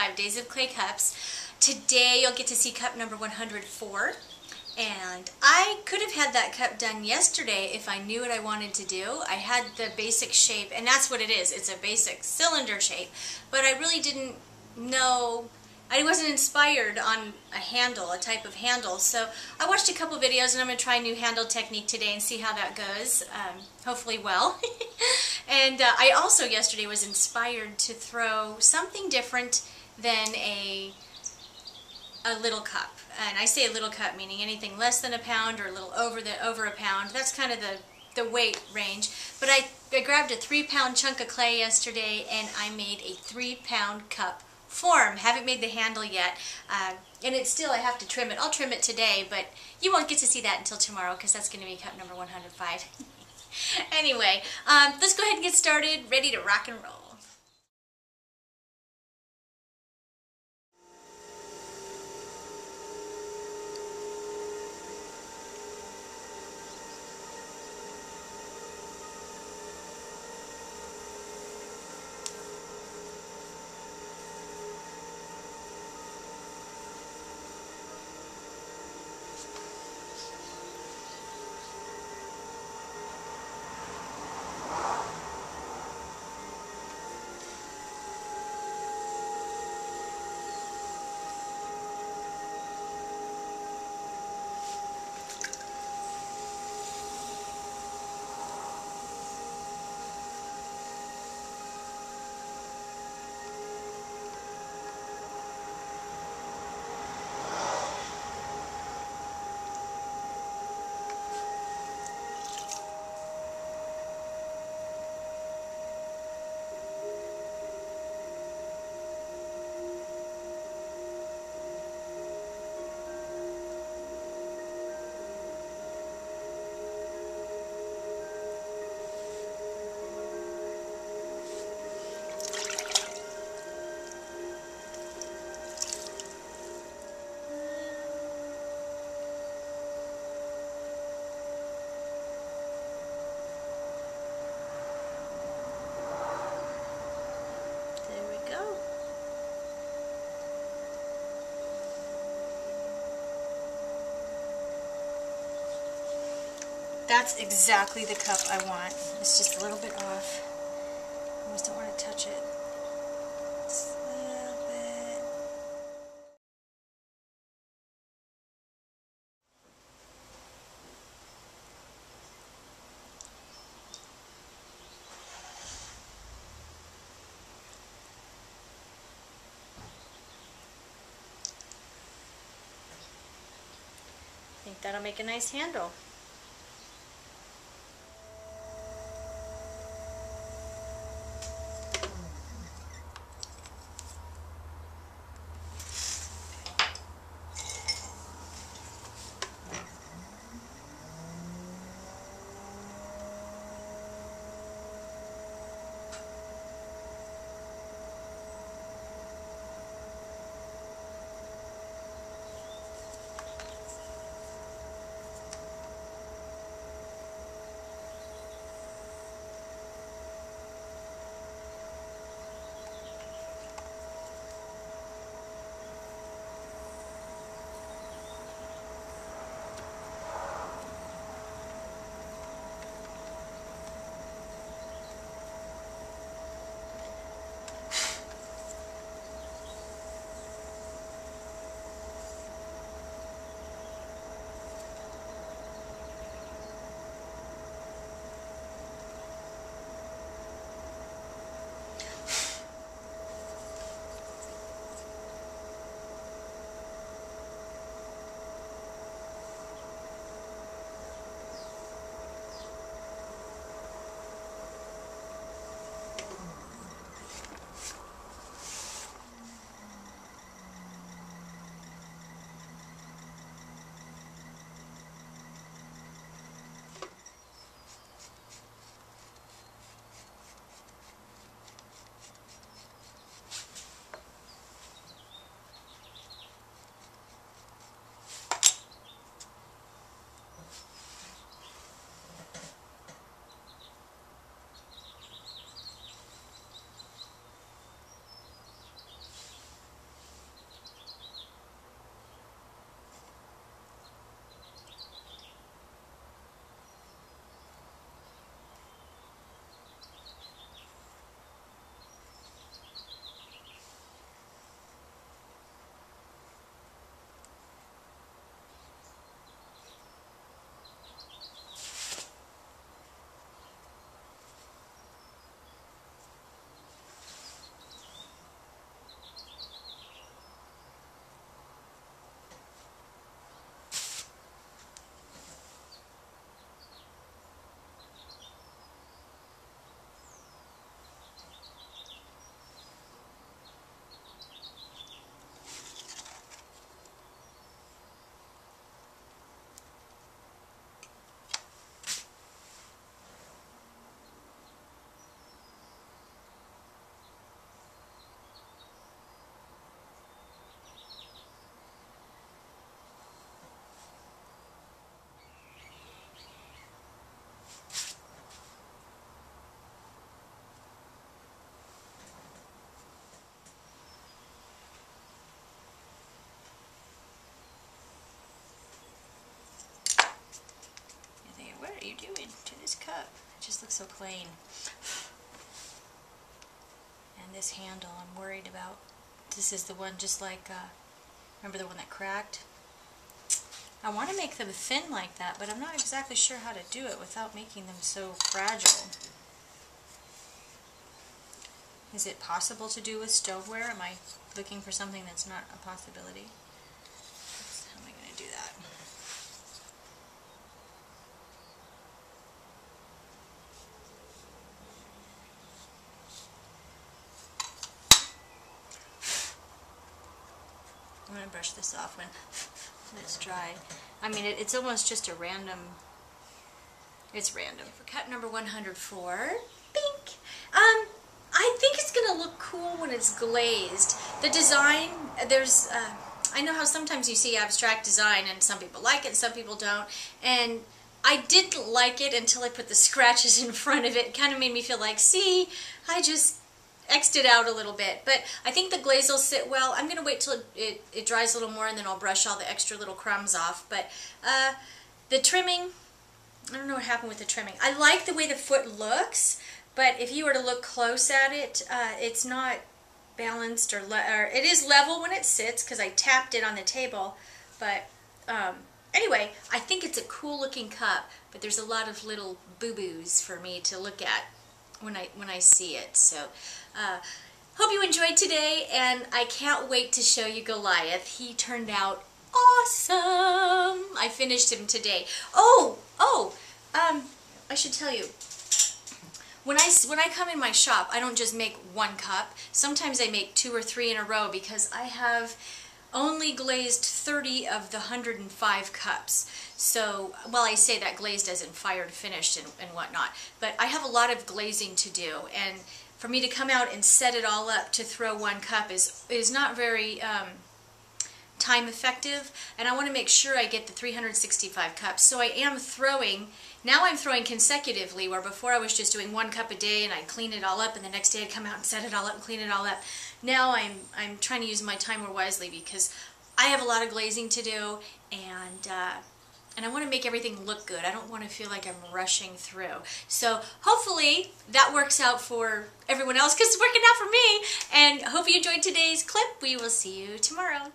5 Days of Clay Cups. Today you'll get to see cup number 104. And I could have had that cup done yesterday if I knew what I wanted to do. I had the basic shape, and that's what it is. It's a basic cylinder shape. But I really didn't know, I wasn't inspired on a handle, a type of handle. So I watched a couple videos, and I'm going to try a new handle technique today and see how that goes. Hopefully well. And I also yesterday was inspired to throw something different than a little cup. And I say a little cup meaning anything less than a pound or a little over a pound. That's kind of the weight range. But I grabbed a 3-pound chunk of clay yesterday and I made a 3-pound cup form. Haven't made the handle yet. And it's still, I have to trim it. I'll trim it today, but you won't get to see that until tomorrow because that's going to be cup number 105. Anyway, let's go ahead and get started. Ready to rock and roll. That's exactly the cup I want. It's just a little bit off. I almost don't want to touch it. Just a little bit. I think that'll make a nice handle. you doing to this cup? It just looks so plain. And this handle I'm worried about. This is the one just like, remember the one that cracked? I want to make them thin like that, but I'm not exactly sure how to do it without making them so fragile. Is it possible to do with stoneware? Am I looking for something that's not a possibility? How am I going to do that? I'm going to brush this off when it's dry. I mean, it's almost just a random, it's random. For cup number 104, pink. I think it's going to look cool when it's glazed. The design, there's, I know how sometimes you see abstract design and some people like it and some people don't. And I didn't like it until I put the scratches in front of it. It kind of made me feel like, see, I just X'd it out a little bit. But I think the glaze will sit well. I'm going to wait till it dries a little more and then I'll brush all the extra little crumbs off. But the trimming, I don't know what happened with the trimming. I like the way the foot looks. But if you were to look close at it, it's not balanced or it is level when it sits because I tapped it on the table. But anyway, I think it's a cool looking cup, but there's a lot of little boo-boos for me to look at when I see it. So hope you enjoyed today, and I can't wait to show you Goliath. He turned out awesome. I finished him today. I should tell you. When I come in my shop, I don't just make one cup. Sometimes I make 2 or 3 in a row because I have only glazed 30 of the 105 cups. So, well, I say that glazed as in fired, finished, and whatnot. But I have a lot of glazing to do, and for me to come out and set it all up to throw one cup is not very time effective, and I want to make sure I get the 365 cups. So I am throwing. Now I'm throwing consecutively, where before I was just doing 1 cup a day and I'd clean it all up and the next day I'd come out and set it all up and clean it all up. Now I'm trying to use my time more wisely because I have a lot of glazing to do, and I want to make everything look good. I don't want to feel like I'm rushing through. So hopefully that works out for everyone else because it's working out for me. And hope you enjoyed today's clip. We will see you tomorrow.